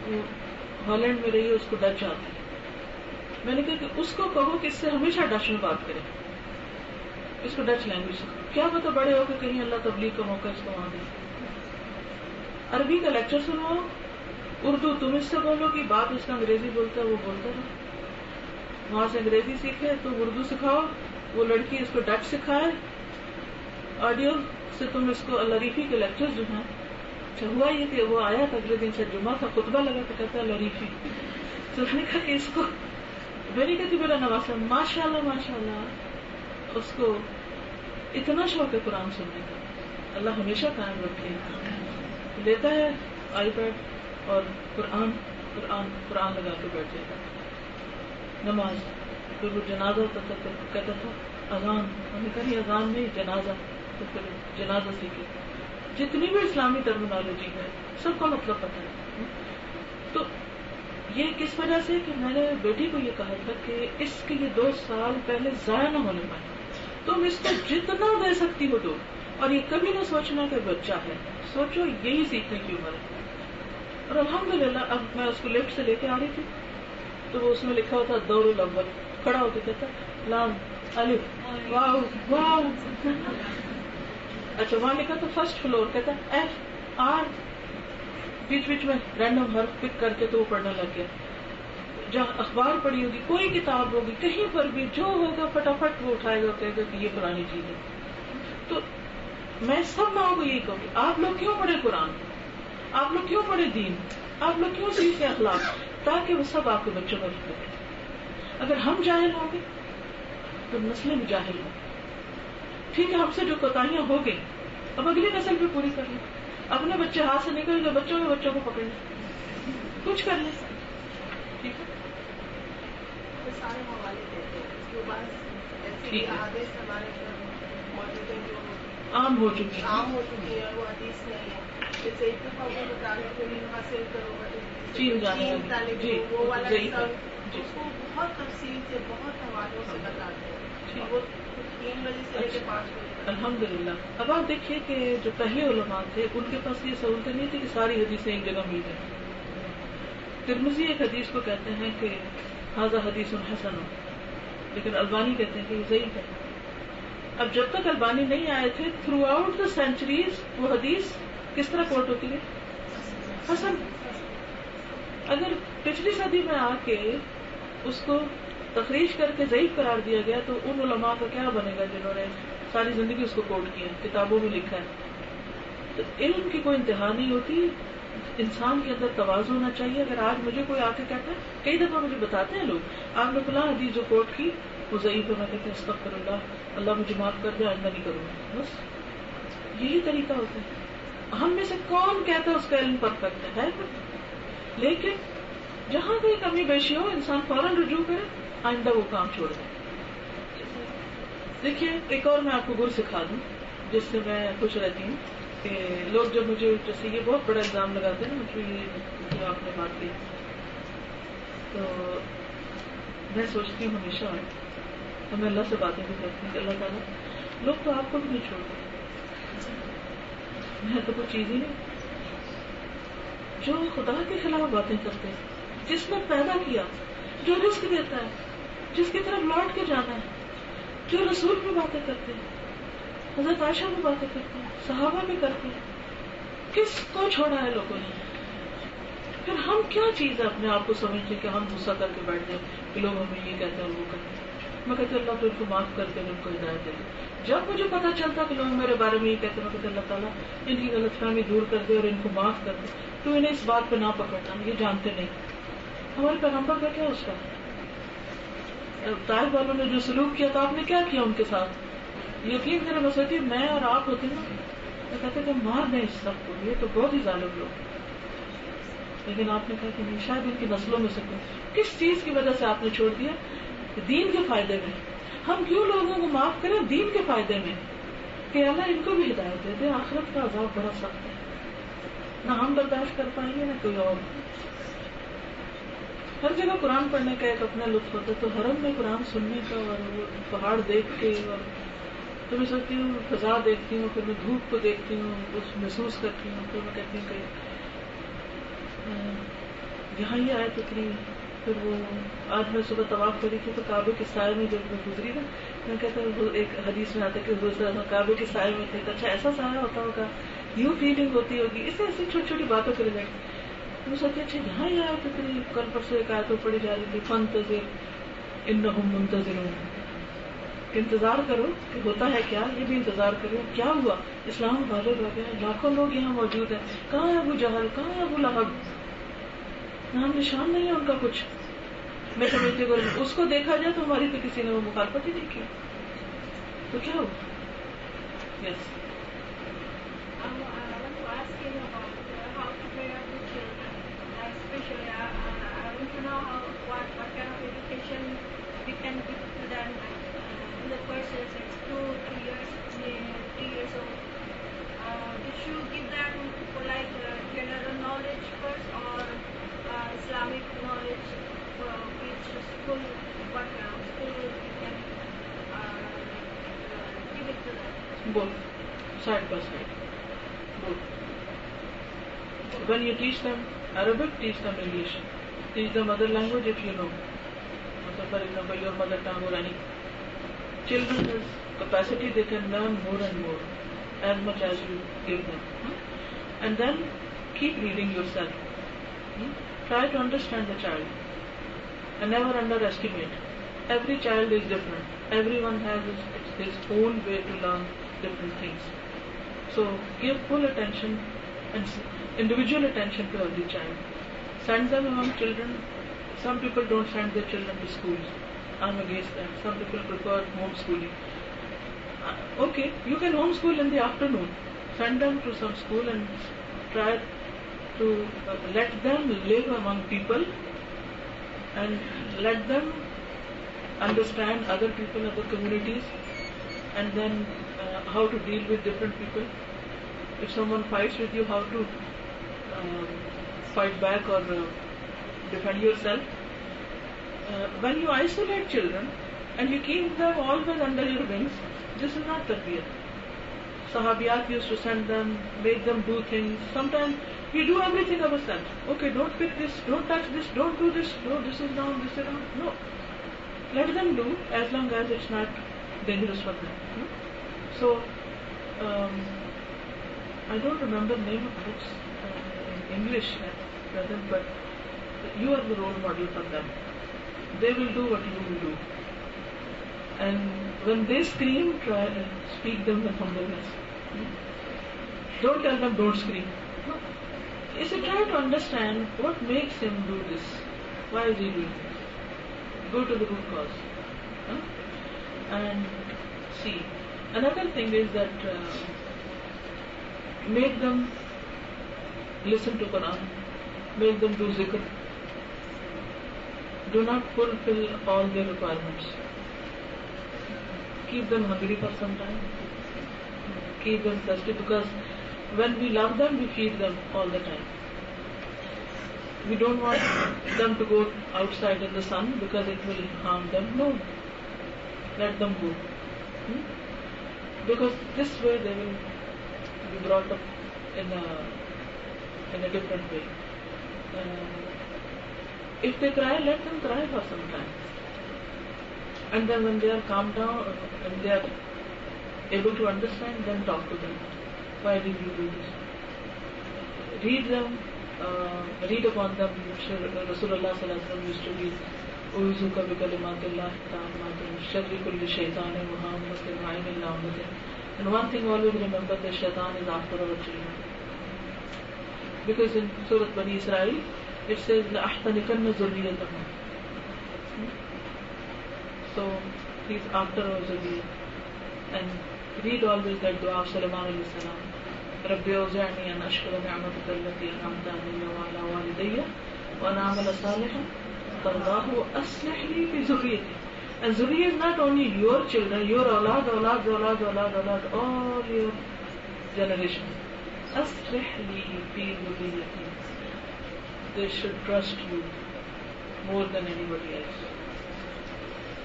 وہ ہالینڈ میں رہی ہے، اس کو ڈچ آتی ہے. میں نے کہا کہ اس کو کہو کہ اس سے ہمیشہ ڈچ میں بات کرے، اس کو ڈچ لینگویج سکھاؤ، کیا پتہ بڑے ہو کے کہیں اللہ تبلیغ کا موقع اس کو وہاں دے. عربی کا لیکچر سنواؤ، اردو تم اس سے بولو کہ بات اس کا انگریزی بولتا ہے وہ بولتا ہے، وہاں سے انگریزی سیکھے تو اردو سکھاؤ، وہ لڑکی اس کو ڈچ سکھائے. آڈیو سے تم اس کو الریفی کے لیکچر جو ہیں. اچھا ہوا یہ کہ وہ آیا تھا اگلے دن سے، جمعہ تھا، خطبہ لگا تو کہتا ہے الریفی. تو اس نے کہا کہ اس کو میری کہتی میرا نواسا ماشاء اللہ ماشاء اللہ، اس کو اتنا شوق ہے قرآن سننے کا. اللہ ہمیشہ قائم رکھے. لیتا ہے آئی پیڈ اور قرآن قرآن قرآن لگا کے بیٹھ جاتا. نماز پھر وہ جنازہ کہتا تھا اذان، ہم نے کہا اذان نہیں جنازہ، تو پھر جنازہ سیکھے. جتنی بھی اسلامی ٹرمینالوجی ہے سب کا مطلب پتہ ہے. تو یہ کس وجہ سے کہ میں نے بیٹی کو یہ کہا تھا کہ اس کے یہ 2 سال پہلے ضائع نہ ہونے پائے، تم اس کو جتنا دے سکتی ہو دو. اور یہ کبھی نہ سوچنا کہ بچہ ہے، سوچو یہی سیکھنے کی عمر ہے. اور الحمدللہ اب میں اس کو لفٹ سے لے کے آ رہی تھی تو وہ اس میں لکھا ہوتا دور الاول، کھڑا ہو کے کہتا لام الف واو واو. اچھا وہاں لکھا تو فرسٹ فلور، کہتا ایف آر، بیچ بیچ میں رینڈم حرف پک کر کے تو وہ پڑھنے لگ گیا. جہاں اخبار پڑھی ہوگی، کوئی کتاب ہوگی، کہیں پر بھی جو ہوگا فٹافٹ وہ اٹھائے گا، کہے گا کہ یہ پرانی چیز ہے. تو میں سب ماں کو یہی کہوں گی آپ لوگ کیوں پڑھے قرآن، آپ لوگ کیوں پڑھے دین، آپ لوگ کیوں سیکھے اخلاق، تاکہ وہ سب آپ کے بچوں میں رکھے. اگر ہم جاہل ہوں گے تو نسلیں بھی جاہل ہوں. ٹھیک ہے ہم سے جو کوتاہیاں ہو گئی اب اگلی نسل بھی پوری کر لیں. اپنے بچے ہاتھ سے نکل گئے، بچوں کے بچوں کو پکڑ لیں، کچھ کر لیں. ٹھیک ہے سارے حوالے دیتے ہیں. اس کے بعد ایسے حادث ہمارے موجود ہیں جو عام ہو چکی عام ہو چکی ہے، وہ حدیث نہیں ہے. جیسے ایک دفعہ وہ مطالعہ علم حاصل کرو، چین جانے جی وہ والا اس کو بہت تفصیل سے بہت حوالوں سے بتاتے ہیں. وہ 3 بجے سے لے کے 5 بجے. الحمدللہ. اب آپ دیکھیے کہ جو پہلے علماء تھے ان کے پاس یہ سہولت نہیں تھی کہ ساری حدیثیں ایک جگہ مل جائیں. ترمذی ایک حدیث کو کہتے ہیں کہ ھذا حدیث حسن، لیکن البانی کہتے ہیں کہ یہ ضعیف ہے. اب جب تک البانی نہیں آئے تھے تھرو آؤٹ دا سینچریز وہ حدیث کس طرح کوٹ ہوتی ہے؟ حسن. اگر پچھلی صدی میں آ کے اس کو تخریج کر کے ضعیف قرار دیا گیا تو ان علماء کا کیا بنے گا جنہوں نے ساری زندگی اس کو کوٹ کیا، کتابوں میں لکھا ہے. تو علم کی کوئی انتہا نہیں ہوتی، انسان کے اندر تواضع ہونا چاہیے. اگر آج مجھے کوئی آ کے کہتا ہے، کئی دفعہ مجھے بتاتے ہیں لوگ آپ نے فلاں حدیث جو کوٹ کی وہ ضعیف ہے، میں کہتے ہیں استغفر اللہ، اللہ مجھے معاف کر دے، آئندہ نہیں کروں گا. بس یہی طریقہ ہوتا ہے. ہم میں سے کون کہتا ہے اس کا علم پرفیکٹ ہے لیکن جہاں کوئی کمی بیشی ہو انسان فوراً رجوع کرے, آئندہ وہ کام چھوڑ دے. دیکھیے ایک اور میں آپ کو گر سکھا دوں جس سے میں خوش رہتی ہوں کہ لوگ جب مجھے جیسے یہ بہت بڑا الزام لگاتے ہیں نا مجھے یہ جو آپ نے بات کی, تو میں سوچتی ہوں ہمیشہ تو میں اللہ سے باتیں بھی کرتی ہوں کہ اللہ تعالیٰ لوگ تو آپ کو بھی نہیں چھوڑتے, میں تو کوئی چیز ہی نہیں. جو خدا کے خلاف باتیں کرتے ہیں, جس نے پیدا کیا, جو رزق دیتا ہے, جس کی طرف لوٹ کے جانا ہے, جو رسول پہ باتیں کرتے ہیں, حضرت عائشہ پہ باتیں کرتے ہیں, صحابہ بھی کرتے ہیں, کس کو چھوڑا ہے لوگوں نے؟ پھر ہم کیا چیز ہے اپنے آپ کو سمجھتے کہ ہم غصہ کر کے بیٹھ جائیں کہ لوگ ہمیں یہ کہتے ہیں وہ کہتے ہیں. میں کہتے اللہ تو ان کو معاف کر دے, ان کو ہدایت دے دے. جب مجھے پتا چلتا کہ لوگ میرے بارے میں یہ کہتے ہیں, میں کہتے اللہ تعالیٰ ان کی غلط فہمی دور کر دے اور ان کو معاف کر دے, تو انہیں اس بات پہ نہ پکڑنا, یہ جانتے نہیں. ہمارے پیغمبر کا کیا اس کا طائف والوں نے جو سلوک کیا تھا, آپ نے کیا کیا ان کے ساتھ؟ یقین کرے بس ہوتی میں اور آپ ہوتے نا تو کہتے کہ مار دیں اس سب کو, یہ تو بہت ہی ظالم لوگ. لیکن آپ نے کہا کہ نہیں, شاید ان کی نسلوں میں سے کس چیز کی وجہ سے آپ نے چھوڑ دیا؟ دین کے فائدے میں. ہم کیوں لوگوں کو معاف کریں دین کے فائدے میں کہ اللہ ان کو بھی ہدایت دے دے. آخرت کا عذاب بڑا سخت ہے, نہ ہم برداشت کر پائیں گے نہ کوئی اور. ہر جگہ قرآن پڑھنے کا ایک اپنا لطف ہوتا ہے, تو حرم میں قرآن سننے کا اور وہ پہاڑ دیکھ کے, اور تو میں سوچتی ہوں فضا دیکھتی ہوں, پھر میں دھوپ کو دیکھتی ہوں, اس محسوس کرتی ہوں, پھر میں کہتی ہوں کہ یہاں ہی آئے تو اتنی. پھر وہ آج میں صبح طواف کری تھی تو کعبے کے سائے میں جب میں گزری نا, میں کہتا ہوں ایک حدیث میں آتا ہے کہ حضور کعبے کے سائے میں تھے, اچھا ایسا سایہ ہوتا ہوگا, یوں فیلنگ ہوتی ہوگی. ایسے چھوٹی چھوٹی باتوں کے لیے میں سوچتی اچھا یہاں ہی آئے تو اتنی. کل پرسوں ایک آیت پڑھی جا رہی تھی فانتظر انہم منتظرون, کہ انتظار کرو کہ ہوتا ہے کیا, یہ بھی انتظار کرو. کیا ہوا؟ اسلام غالب ہو گیا, لاکھوں لوگ یہاں موجود ہیں. کہاں ہے ابو جہل, کہاں ہے ابو لہب, نام نشان نہیں ہے ان کا کچھ. میں سمجھتی ہوں اس کو دیکھا جائے تو ہماری تو کسی نے وہ مخالفت ہی نہیں کی, تو کیا ہوا؟ یس Islamic knowledge which school background school you can give it to them. Both, side by side. Both. When you teach them Arabic, teach them English. Teach them other language if you know. So for example, your mother tongue or any. Children has capacity, they can learn more and more as much as you give them. And then keep reading yourself. Try to understand the child and never underestimate. Every child is different. Everyone has his own way to learn different things. So give full attention and individual attention to every child. Send them among children. Some people don't send their children to schools. I'm against that. Some people prefer homeschooling. Okay, you can homeschool in the afternoon. Send them to some school and try to let them live among people and let them understand other people, other communities, and then how to deal with different people. If someone fights with you, how to fight back or defend yourself. When you isolate children and you keep them always under your wings, this is not tarbiyat. Sahabiyat used to send them, make them do things. Sometimes we do everything ourselves. Okay, don't pick this, don't touch this, don't do this, no, this is down, this is down. No. Let them do as long as it's not dangerous for them. So, I don't remember the name of books in English at present, but you are the role model for them. They will do what you will do. And when they scream, try and speak them with humbleness. Don't tell them don't scream. No. You should try to understand what makes him do this. Why is he doing this? Go to the root cause. And see. Another thing is that make them listen to Quran, make them do zikr. Do not fulfill all their requirements. Keep them hungry for some time. Keep them thirsty, because when we love them, we feed them all the time. We don't want them to go outside in the sun because it will harm them. No, let them go. Because this way they will be brought up in a different way. If they cry, let them cry for some time. And then when they are calmed down and they are able to understand, then talk to them. Why did you do this? Read them, read upon them. Rasulullah sallallahu alaihi wasallam used to read, "Uzuka bi kalimatillahi tammati min sharri kulli shaytanin wa hammatin wa ainin la'natin." And one thing always remember, that shaitan is after our children. Because in Surah Bani Israel, it says, لَأَحْتَنِكَنَّ ذُرِّيَّتَهُمْ. So, he's after our zuriyah. And read always that dua of Sulaiman alayhi salam. رَبِّ أَوْزِعْنِي أَنْ أَشْكُرَ نِعْمَتَكَ الَّتِي أَنْعَمْتَ عَلَيَّ وَعَلَى وَالِدَيَّ وَأَنْ أَعْمَلَ صَالِحًا تَرْضَاهُ وَأَصْلِحْ لِي فِي ذُرِّيَّتِي. And zuriyah is not only your children, your awlad, all your generations. أَصْلِحْ لِي فِي ذُرِّيَّتِي. They should trust you more than anybody else.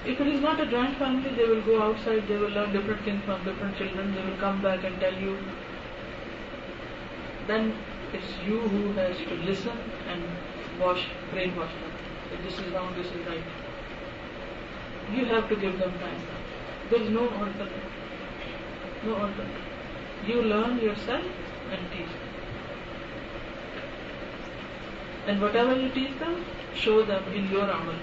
If it is not a joint family, they will go outside, they will learn different things from different children, they will come back and tell you. Then it's you who has to listen and brainwash them. That this is wrong, this is right. You have to give them time. There is no alternative. No alternative. You learn yourself and teach them. And whatever you teach them, show them in your amal.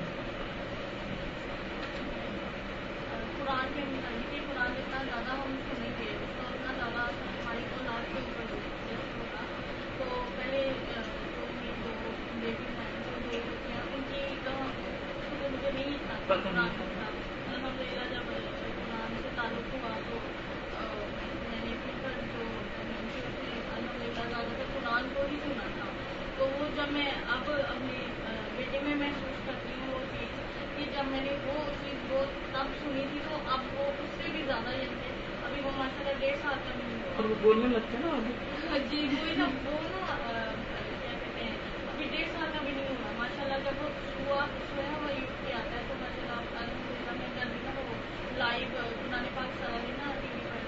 قرآن کے مطابق قرآن جتنا زیادہ ہم سنیں گے تو اتنا زیادہ ہماری اولاد کے اوپر ہوگا. تو پہلے میری دو بیٹی ہیں جو دو بچیاں ان کی تو مجھے نہیں تھا قرآن کا. الحمدللہ جب قرآن سے تعلق ہوا تو میں نے پھر جو الحمدللہ زیادہ تر قرآن کو ہی سنا تھا. تو وہ جب میں اب اپنے بیٹے میں محسوس کرتی ہوں وہ چیز کہ جب میں نے وہ چیز وہ تب سنی تھی تو اب وہ اس سے بھی زیادہ جلتے. ابھی وہ ماشاء اللہ 1.5 سال کا بھی نہیں ہوا. اور وہ بولنے لگتے ہیں نا ابھی. جی وہی نا وہ نا کیا کہتے ہیں ابھی 1.5 سال کا بھی نہیں ہوا ماشاء اللہ. جب وہ سویا ہوا یوز کیا آتا ہے تو ماشاء اللہ الحمدللہ میں کر دی نا وہ لائیو قرآن پاک سارا دن نا ٹی وی پر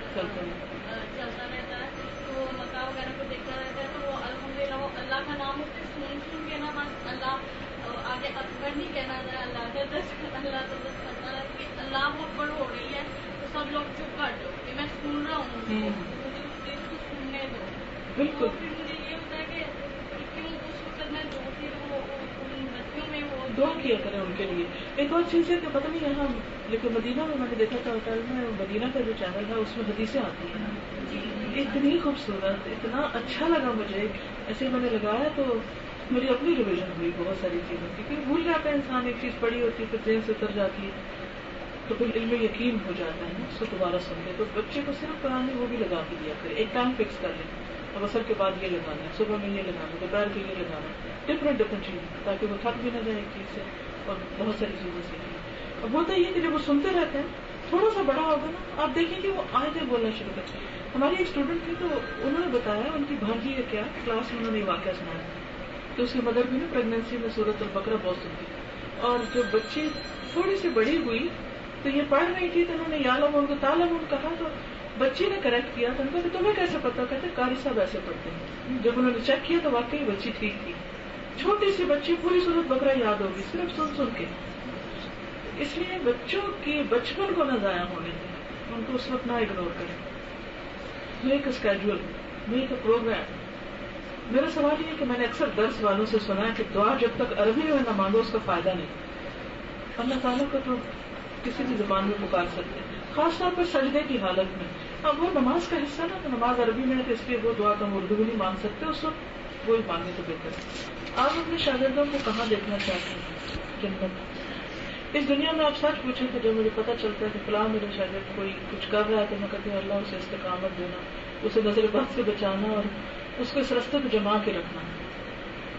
چلتا رہتا ہے تو مکہ وغیرہ کو دیکھتا رہتا ہے. تو وہ الحمدللہ وہ اللہ کا نام اس سے سن کے نا بس اللہ آگے اکبر نہیں کہنا جائے, اللہ کا اللہ تو بس کرتا رہتا کہ اللہ اکبر ہو رہی ہے تو سب لوگ چپ کر دو کہ میں سن رہا ہوں مجھے اس چیز کو سننے دو. بالکل. پھر مجھے یہ ہوتا ہے کہ کیوں اس وقت میں جو پھر وہ ان بچوں میں وہ دعا کیا کریں ان کے لیے. ایک اور چیز ہے کہ پتہ نہیں یہاں لیکن مدینہ میں نے دیکھا تھا ہوٹل میں, مدینہ کا جو چینل ہے اس میں حدیثیں آتی ہیں اتنی خوبصورت, اتنا اچھا لگا مجھے. ایسے میں نے لگایا تو میری اپنی ریویژن ہوئی بہت ساری چیزوں کی, کیونکہ بھول جاتا ہے انسان, ایک چیز پڑھی ہوتی ہے پھر ذہن سے اتر جاتی ہے تو پھر علم یقین ہو جاتا ہے اس کو دوبارہ سنتے. تو بچے کو صرف قرآن میں وہ بھی لگا کے دیا کرے, ایک ٹائم فکس کر لیں اب عصر کے بعد یہ لگانا ہے, صبح میں یہ لگانا ہے, دوپہر کے یہ لگانا ہے, ڈفرینٹ چیزیں, تاکہ وہ تھک بھی نہ جائے ایک چیز سے اور بہت ساری چیزیں سیکھیں. اب ہوتا یہ کہ جب وہ سنتے رہتے ہیں تھوڑا سا بڑا ہوگا نا آپ دیکھیں کہ وہ آیتیں بولنا شروع کرتے ہیں. ہماری ایک اسٹوڈنٹ تھی تو انہوں نے بتایا ان کی بھانجی ہے کیا کلاس میں انہوں نے واقعہ سنایا تو اس کی مدر بھی نا پریگنینسی میں سورۃ البقرہ بہت سنتی, اور جب بچی تھوڑی سی بڑی ہوئی تو یہ پڑھ رہی تھی تو انہوں نے یعلمون کو تعلمون کہا تو بچی نے کریکٹ کیا تو ان کو کہ تمہیں کیسے پتا, کہتے قاری صاحب ایسے پڑھتے ہیں. جب انہوں نے چیک کیا تو واقعی بچی ٹھیک تھی, چھوٹی سی بچی پوری سورۃ بقرہ یاد ہوگی صرف سن کے. اس لیے بچوں کی بچپن کو نہ ضائع ہونے دیں, ان کو اس وقت نہ اگنور کریں. Make a schedule, make a program. میرا سوال یہ ہے کہ میں نے اکثر درس والوں سے سنا ہے کہ دعا جب تک عربی میں نہ مانگو اس کا فائدہ نہیں. اللہ تعالیٰ کو تو کسی بھی زبان میں پکار سکتے ہیں, خاص طور پر سجدے کی حالت میں. اب وہ نماز کا حصہ نا, تو نماز عربی میں ہے تو اس لیے وہ دعا تو ہم اردو میں نہیں مانگ سکتے, اس وقت وہی مانگنے تو بہتر ہے. آپ اپنے شاگردوں کو کہاں دیکھنا چاہتے ہیں جنت؟ اس دنیا میں آپ سچ پوچھیں تو جب مجھے پتہ چلتا ہے کہ فلاں میرا شاگرد کوئی کچھ کر رہا ہے تو میں کہتی ہوں اللہ اسے استقامت دینا، اسے نظر بد سے بچانا اور اس کو اس رستے پہ جما کے رکھنا.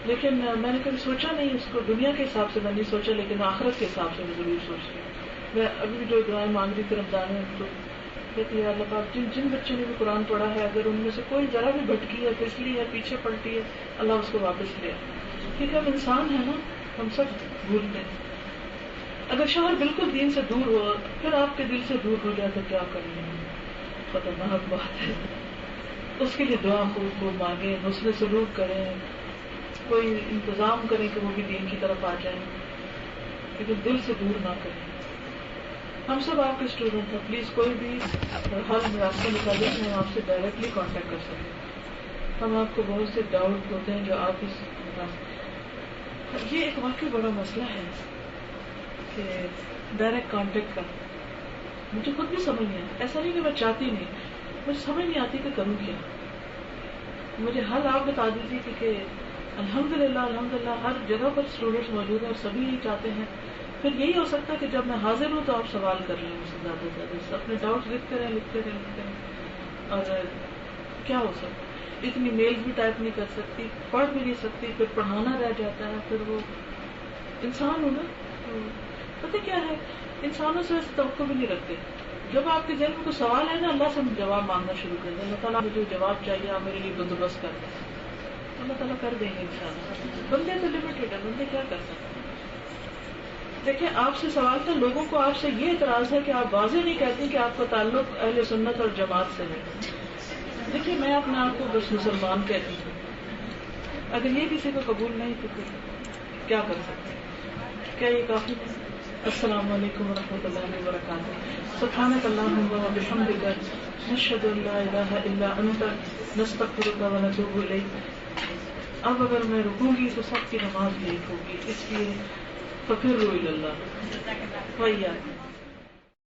لیکن میں نے کبھی سوچا نہیں اس کو، دنیا کے حساب سے میں نہیں سوچا، لیکن آخرت کے حساب سے میں ضرور سوچتی ہوں. میں ابھی بھی جو دعائیں مانگ رہی تھی رمضان میں تو کہتی ہے اللہ پاک جن بچوں نے بھی قرآن پڑھا ہے اگر ان میں سے کوئی ذرا بھی بھٹکی ہے، پھسلی ہے، پیچھے پلٹی ہے، اللہ اس کو واپس لے. کیونکہ ہم انسان ہیں نا، ہم سب بھولتے ہیں. اگر شوہر بالکل دین سے دور ہو پھر آپ کے دل سے دور ہو جائے تو کیا کریں، خطرناک بات ہے. اس کے لیے دعا خوب مانگیں، حسن سلوک کریں، کوئی انتظام کریں کہ وہ بھی دین کی طرف آ جائیں، لیکن دل سے دور نہ کریں. ہم سب آپ کے اسٹوڈنٹ ہیں، پلیز کوئی بھی حل راستہ نکالیں کہ ہم آپ سے ڈائریکٹلی کانٹیکٹ کر سکیں. ہم آپ کو بہت سے ڈاؤٹ ہوتے ہیں جو آپ اس یہ ایک واقعی بڑا مسئلہ ہے کہ ڈائریکٹ کانٹیکٹ کا مجھے خود بھی سمجھ نہیں آتا. ایسا نہیں کہ میں چاہتی نہیں، مجھے سمجھ نہیں آتی کہ کروں کیا. مجھے حل آپ بتا دیجیے کیونکہ الحمدللہ ہر جگہ پر اسٹوڈنٹس موجود ہیں اور سبھی یہی چاہتے ہیں. پھر یہی ہو سکتا ہے کہ جب میں حاضر ہوں تو آپ سوال کر لیں مجھ سے زیادہ سے زیادہ، اپنے ڈاؤٹس لکھتے رہیں. اور کیا ہو سکتا ہے، اتنی میلز بھی ٹائپ نہیں کر سکتی، پڑھ بھی نہیں سکتی، پھر پڑھانا رہ جاتا ہے. پھر وہ انسان ہو نا، پتہ کیا ہے انسانوں سے ایسے توقع بھی نہیں رکھتے. جب آپ کے ذہن میں کوئی سوال ہے نا اللہ سے جواب مانگنا شروع کر دیں، اللہ تعالیٰ مجھے جواب چاہیے، آپ میرے لیے بندوبست کر دیں. اللہ تعالیٰ کر دیں گے انشاءاللہ. بندے تو لمیٹڈ ہے، بندے کیا کر سکتے ہیں. دیکھیں آپ سے سوال تھا، لوگوں کو آپ سے یہ اعتراض ہے کہ آپ واضح نہیں کہتے کہ آپ کا تعلق اہل سنت اور جماعت سے ہے. دیکھیے میں اپنے آپ کو بس مسلمان کہتی ہوں، اگر یہ کسی کو قبول نہیں تو پھر کیا کر سکتے ہیں. کیا یہ کافی ہے؟ السلام علیکم ورحمۃ اللہ وبرکاتہ. سبحانک اللہم وبحمدک نشہد ان لا الہ الا انت نستغفرک ونتوب الیک. اب اگر میں رکوں گی تو سب کی نماز لیٹ ہوگی، اس لیے فقیروا الی اللہ.